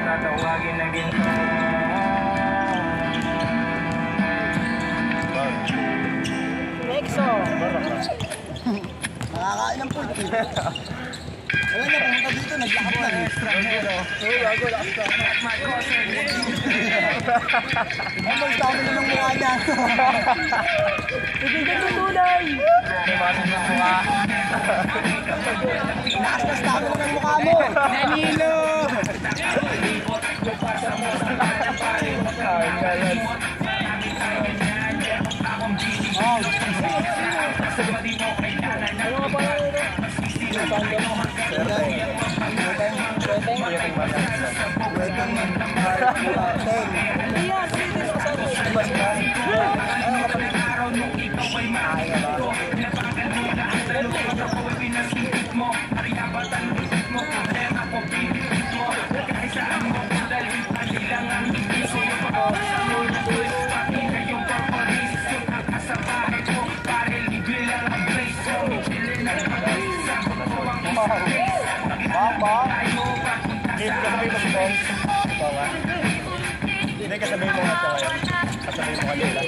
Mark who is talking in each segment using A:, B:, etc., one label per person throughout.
A: tatawagin na ginto.
B: Nexo! Nakakain ng pulpi. Wala na, pumunta dito, naglakap na rin. Oo, gago, lakas ka. Ang dami na ng mukha niya. Ibigay mo tunay!
A: Ibasok ng mukha.
B: Lakas dami na ng mukha mo! Danilo!
A: Hindi kasabihin mo nga ito ngayon. Kasabihin mo kanila.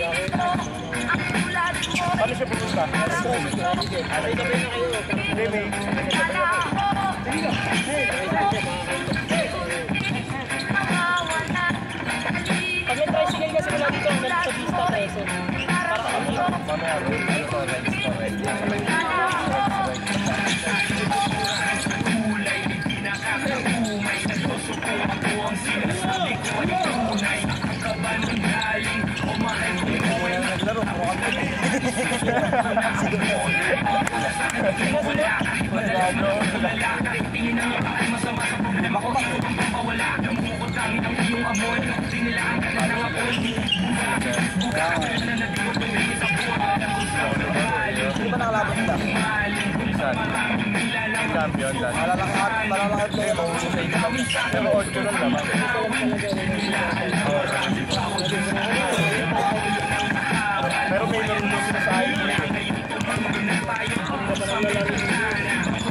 A: Paano siya pupunta? Sabay na kayo. Hindi, may pag may tricycle kasi wala dito, sa pista preso. Para kami.
B: Hindi ba nakalaban nila?
A: Champion lang.
B: Malalakad kayo.
A: Pero 8 lang naman. Pero may narunod sila sa akin.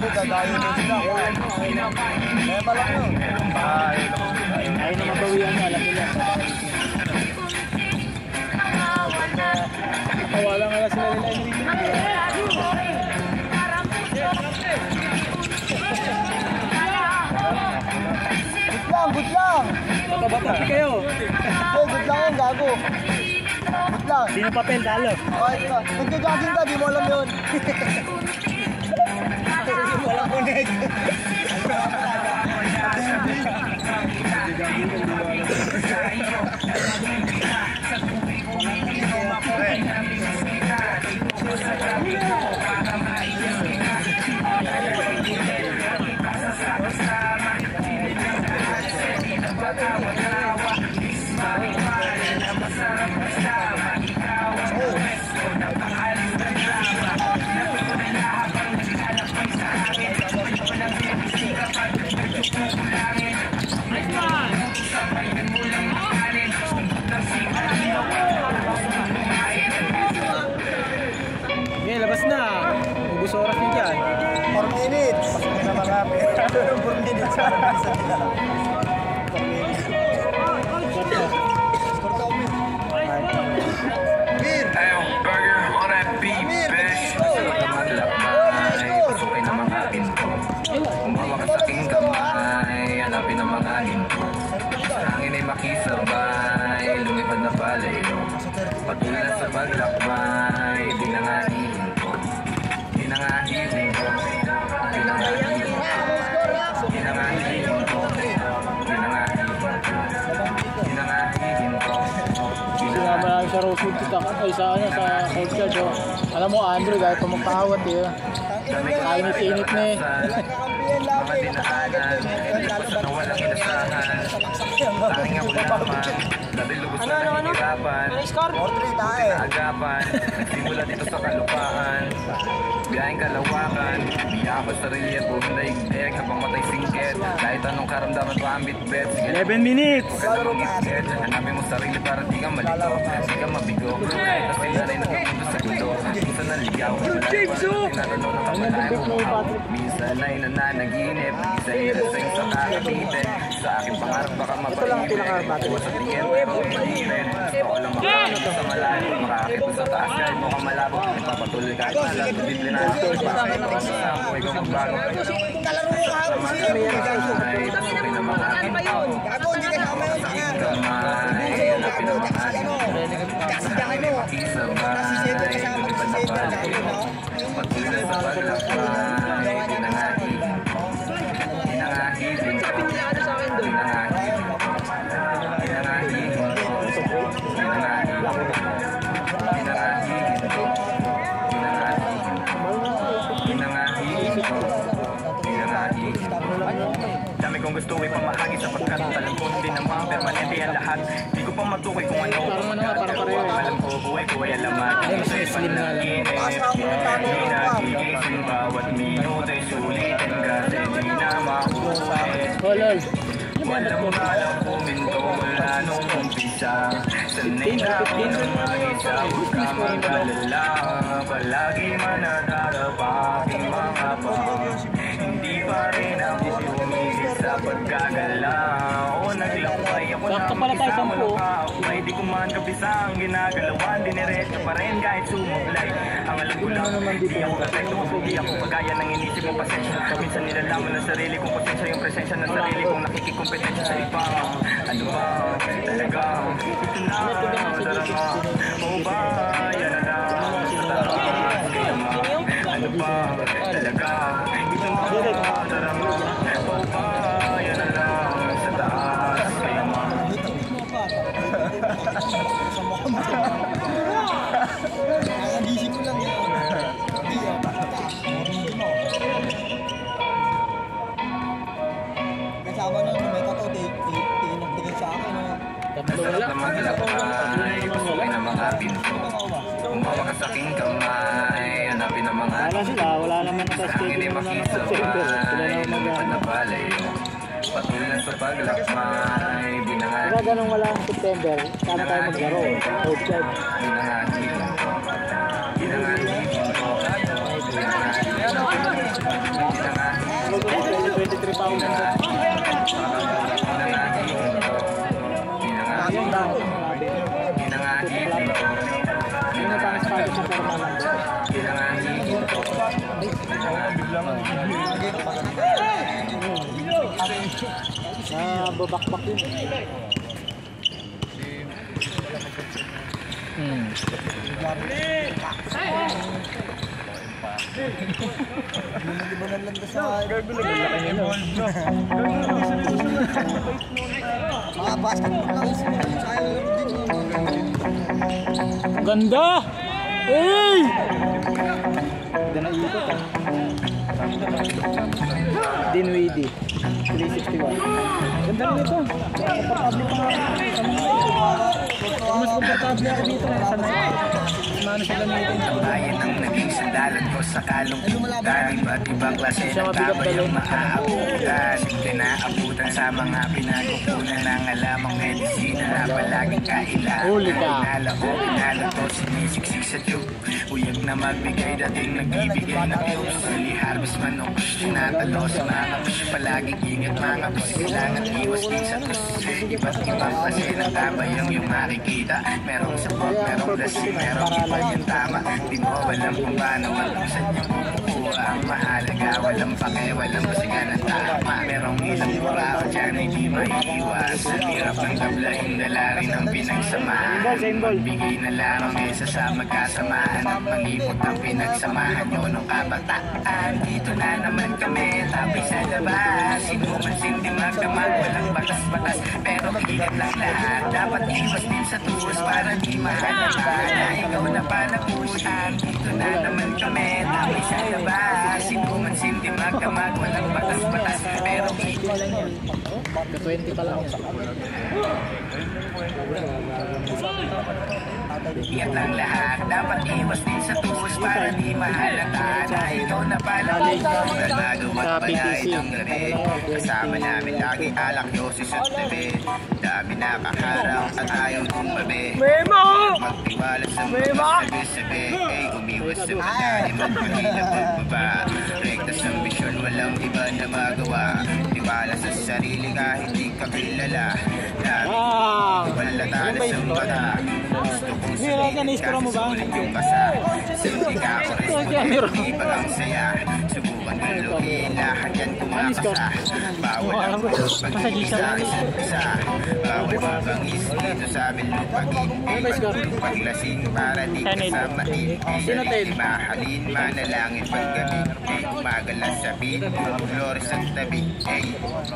B: Gagayo din sila. Kaya pa lang yun.
A: Ayaw na mabawian mo, alam nila. Wala nga na sila nila
B: Good lang!
A: Bata kayo.
B: Good lang yun, gago. Good lang.
A: Sino papel, talo?
B: Okay, diba? Nagja-jogging ka, di mo alam yun. Walang connect.
A: Labas na. Ubus oras nyo dyan.
B: 4 minutes.
A: Pasok na marami.
B: 4 minutes. Sa nila. 4 minutes.
C: Ayong burger on that beef, bitch. Pasukin ang mga pinto. Umawa ka sa aking kamay, hanapin ang mga hinto. Hangin ay makisabay, lumipad na palayo. Patuloy sa paglakbay, dinangahin ko. Dinangahin ko. Dinangahin ko. Dinangahin ko. Dinangahin ko. Dinangahin ko.
A: Sinama namin sa Rosewood ay sa Cold Charge. Alam mo, Andrew, kahit pa magpahawat kainit-init na eh.
C: Mga dinaanan, na walang inasahan. Tanging ako naman, dahil lubos na nahihirapan. Pinagapan, nagsimula dito sa kalupaan. Biyaheng kalawakan, biya ako sarili at buong daigdig habang matay singkit. Kahit anong karamdaman pa ang bitbit. 11 minutes! Huwag ka na mangitbit, hanapin mo sarili para di ka malito, di ka mabigo. Kahit na sila rin nagpupunto sa gulo, minsan naligaw. Tinanong na kapalayan mo. Minsan ay nananaginip, isa ay nalasing sa kakabitin. Sa aking pangarap at baka
A: Ito lang ang pinaka-battery.
C: sa tingin, pero hindi rin. Ako lang makakita sa malalim, makakita sa taas, kahit mukhang malabo, ipapatuloy kahit malat, bibli na ito, bakit ako sa ako, ikaw magbago.
B: Kalaro mo kahapon siya.
C: Ay, tuloy na mga akin tao.
B: Gago, hindi ka na kumayo sa akin.
C: Kamay, hanapin ang mga akin.
B: Kasi dyan mo. Kasi sento kasama ko si sento.
C: Patuloy sa paglakbay, pinangahig. Pinangahig din ko. Pinangahig. Pinangahig ko. Pinangahig. Pinangahig ko. Pinangahig ko. Pinangahig. Dami kong gusto ipamahagi sapagkat alam ko hindi naman permanente ang lahat. Di ko pa matukoy kung ano alam ko buhay ko ay alamat. Slim na lang. Nagigising bawat minuto ay sulitin kasi di na mauulit. Walang alam puminto mula nung umpisa. Sanay na ako na mag-isa, huwag ka mag-alala. Palagi manadarap aking mga pang. Hindi pa rin ako umigil sa pagkagala. O naglakbay ako na mag-isa, walang kaaway. Di ko man kapisa ang ginagalawan. Diniretso pa rin kahit sumuglay. Ang alam ko lang, di ako perfecto. Hindi ako pagaya ng inisip mong pasensya. Minsan nilalaman ng sarili kong pasensya, yung presensya ng sarili kong nakikikompetensya sa iba. Ano ba? Talaga? Ito na, darama. O ba? Yan na lang. Sa taas. Kaya ma. Ano ba? Talaga? Ito na, darama. O ba? Yan na lang. Sa taas. Kaya ma.
B: Nakagising ko lang yan. Kasama na may tato, tinagtigil sa akin.
C: Masarap na maglakbay, pasukin ang mga pinto. Umawa ka sa aking kamay, hanapin ang mga
A: Wala sila, wala naman sa
C: hangin
A: schedule
C: ay
A: mo na
C: makisabay,
A: mag-chamber.
C: lumipad na palayo. Patuloy na sa paglakbay, binangagi.
A: Kaya ganun wala ang September, sana tayo maglaro. Outside.
C: Binangagi ko. Binangagi ko. Binangagi.
A: 23 pounds. Yun ang pang status sa formal. Babakbak yun.
B: Hindi ba nalandas sa mga basketball lang. Sayang lang din.
A: Ganda! Hey! Ganda na ikot ah. Dinwiddie 361. Ganda rin ito. Komportable pa nga. Mas komportable ako dito. Mano sa gamitin.
C: Bayan ang naging sandalan ko sa kalungkutan. Iba't ibang klase ng tabay ang maaabutan. Pinaabutan sa mga pinagkukunan ng alamang medisina na palaging kailangan.
A: Huli ka.
C: Inala ko, inala ko, sinisiksik sa tube. Uyag na magbigay, dating nagbibigay ng cubes. Early harvest manok, tinatalo sa mga push. Palaging ingat mga push, kailangan iwas din sa tus. Iba't ibang klase ng tabay ang iyong makikita. Merong sabog, merong lasing, merong iba yung tama. Di mo alam kung paano magpusan yung kukuha. Ang mahalaga, walang pake, walang basigan ng tama. Merong ilang kurao dyan ay di maiiwas. Sa hirap ng tablahin, dala rin ang pinagsamahan. Magbigay na lamang kaysa sa magkasamaan. At mangipot ang pinagsamahan nyo nung kabataan. Dito na naman kami, tapos sa labas. Sinumansin di magdamag, walang batas-batas. Pero ingat lang lahat, dapat iwas din sa tuwas para di mahalata na ikaw na palapusan. Dito na naman kami, tapos sa labas. Sinumansin di magdamag, walang batas-batas. Pero ingat lang yan.
A: 20 pa lang.
C: Ingat lang lahat, dapat iwas din sa tuwas para di mahalata na ikaw na palapusan. Nagawa't balay ng garin. Kasama namin lagi alak, yosis at bebe. Dami nakaharang at ayaw tumabi. Magtiwala sa mga sabi-sabi. Ay umiwas sa malalim at mahirap magbaba. Rektas ng bisyon, walang iba na magawa. Diba maniwala sa sarili kahit di ka kilala. Balata na sa mata. Gusto kong sabihin ka sulit yung kasa. Hindi ka ako responsible, ibang ang saya. Subukan ko luhin, lahat yan kumakasa. Bawal ang pag-iisa, isa. Bawal mabangis dito sa amin mo pag-ibig. Paglasing para di kasama ibig. Mahalin, manalangin paggabi. Umaga lang sabihin, Flores ang tabi.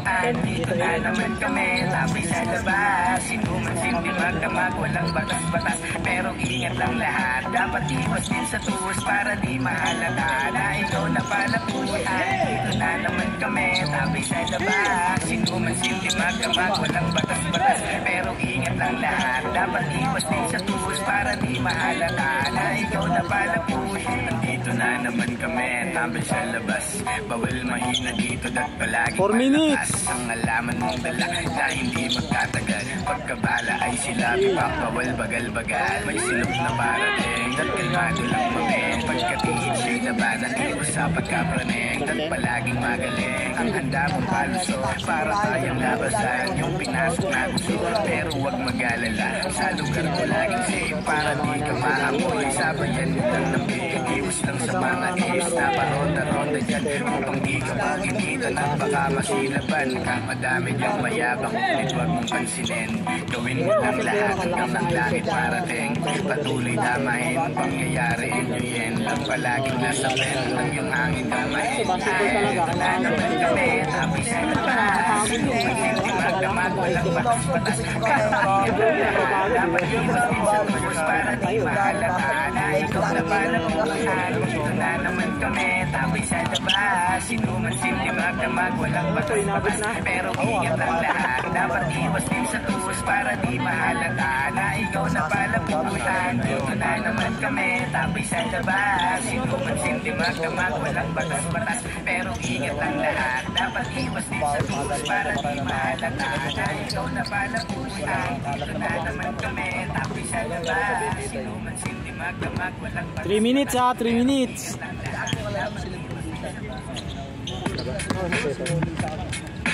C: Andito na naman kami, tapos sa labas. Sinuman simple magdamag, walang batas-batas. Pero ingat lang lahat, dapat iwas din sa tuwas para di mahalata na ikaw na pala puwan. Andito na naman kami, tapos sa labas. Sinuman simple magdamag, walang batas-batas. Pero ingat lang lahat, dapat iwas din sa tuwas para di mahalata na ikaw na pala puwan. Andito na naman kami, tapos sa labas. Bawal mahina dito at palagi
A: 4 minutes.
C: Ang alaman mong dala na hindi magtatagal. Pagkabala ay silabi pa, bawal bagal-bagal. May silog na parating at kalmado lang mamen. Pagkatingin siya'y labanan, iwas sa pagkapraneng. At palaging magaling ang handa mong paluso para kayang labasan yung pinasok na gusto. Pero huwag mag-alala, sa lugar ko laging safe para di ka maamoy. Sabayan mo lang ng big, iwas lang sa mga is na paronda-ronda dyan. Upang di ka maginitan at baka masilaban ka. Madami diyang mayabang, ulit huwag mong pansinin. Gawin mo lang lahat hanggang ng langit parating. Patuloy damahin ang pangyayari, enjoyin lang palaging nasa pen ng yung hangin damahin. Ito na naman kami, tapi sa labas. Hindi magdamag, walang batas-batas. Dapat iwas din sa tuwas para di mahalata na ikaw na pala puwahan. Ito na naman kami, tapi sa labas. Sinuman simple magdamag, walang batas-batas. Pero ingat lang lahat, dapat iwas din sa tuwas para di mahalata na ikaw na pala puwahan. Ito na naman kami, tapi sa labas. Sinuman simple magdamag, walang batas-batas. Pero ingat lang lahat, dapat iwas din sa tuwas para di mahalata na ikaw na pala puwahan. Ito na naman kami, tapi sa labas. Sinuman simple magdamag, walang batas-batas.
A: 3 minutes 3 minutes.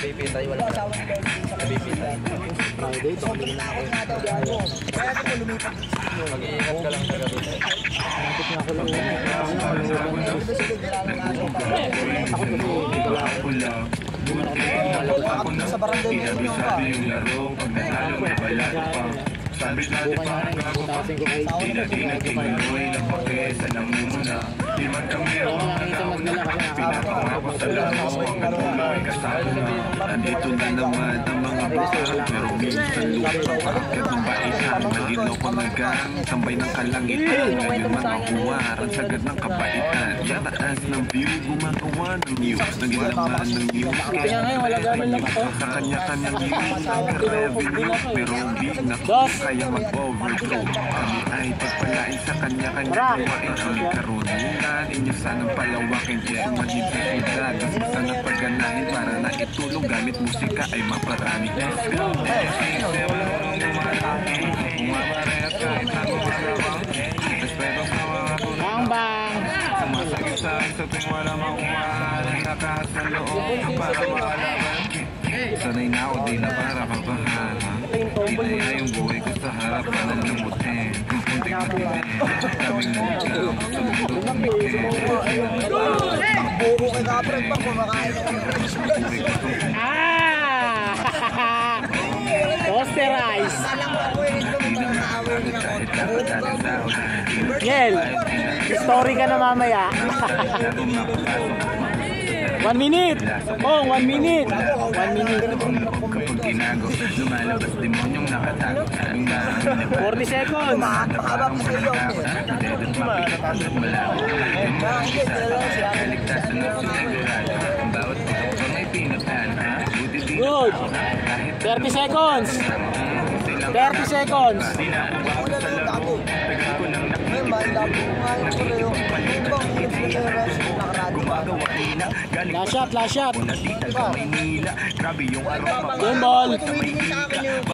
B: Bibitay, wala ka. Bibitay.
A: Friday, baka na ako.
B: Kaya ako lumipat. Mag-iingat ka lang sa gabi.
A: Nakit na ako lang.
B: Sa barangay mo yun ka.
C: Sabit natin pa ang gagawin ko Tila-tila kinuloy na pakesa ng muna Di man kami ang pinapangako sa laro Ang tuloy kasama Nandito na naman ang mga bata Pero minsan lupa Pagkatong baitan Malinaw pamagang Tambay ng kalangitan Ngayon mga huwar Ang sagad ng kabaitan Yataas ng view Gumagawa ng news Nagilaman ng news
A: Kaya ngayon wala gamit lang ako.
C: Sa kanya-kanyang news Revenue Pero hindi na kaya mag-overthrow Kami ay pagpalain sa kanya-kanya gawain Ang karunilan inyo sanang palawakin Kaya maging sa syudad Gusto sana pagganahin para na itulong Gamit musika ay maparami
A: Bang bang.
C: Sumasagit sa tuwing wala makuhaan Lakas ng loob para makalaban Sanay na ako di na para kabahala Di na yan yung buhay ko sa harapan ng lambutin Kunting matinin Kaming naligaw sa mundo kumikin
B: Buro kay Kapred pa, kumakain ako ng
A: Posterize.
B: Alam ko ako yung lumabang na away niya ako.
A: Ngel, story ka na mamaya. 1 minute. Oh, 1 minute. 1 minute.
C: Kapag ginago, lumalabas demonyong nakatago sa aming bahay
A: 40 seconds.
B: Mahaba po sa iyo.
C: Dedet makikipasok malabo Kaligtasan ng sinigurado Ang bawat puto may pinutan Buti di
A: Good. 30 seconds. 30 seconds.
C: Ako na lang ako Tagal ko nang
B: May mahila po nga yung pareho. Ibang hirap na teras.
C: gumagawa nila Galing
A: Last shot, last shot.
C: na tita ka Maynila Grabe yung aroma
A: Game ball.
B: Tuwing sa akin yung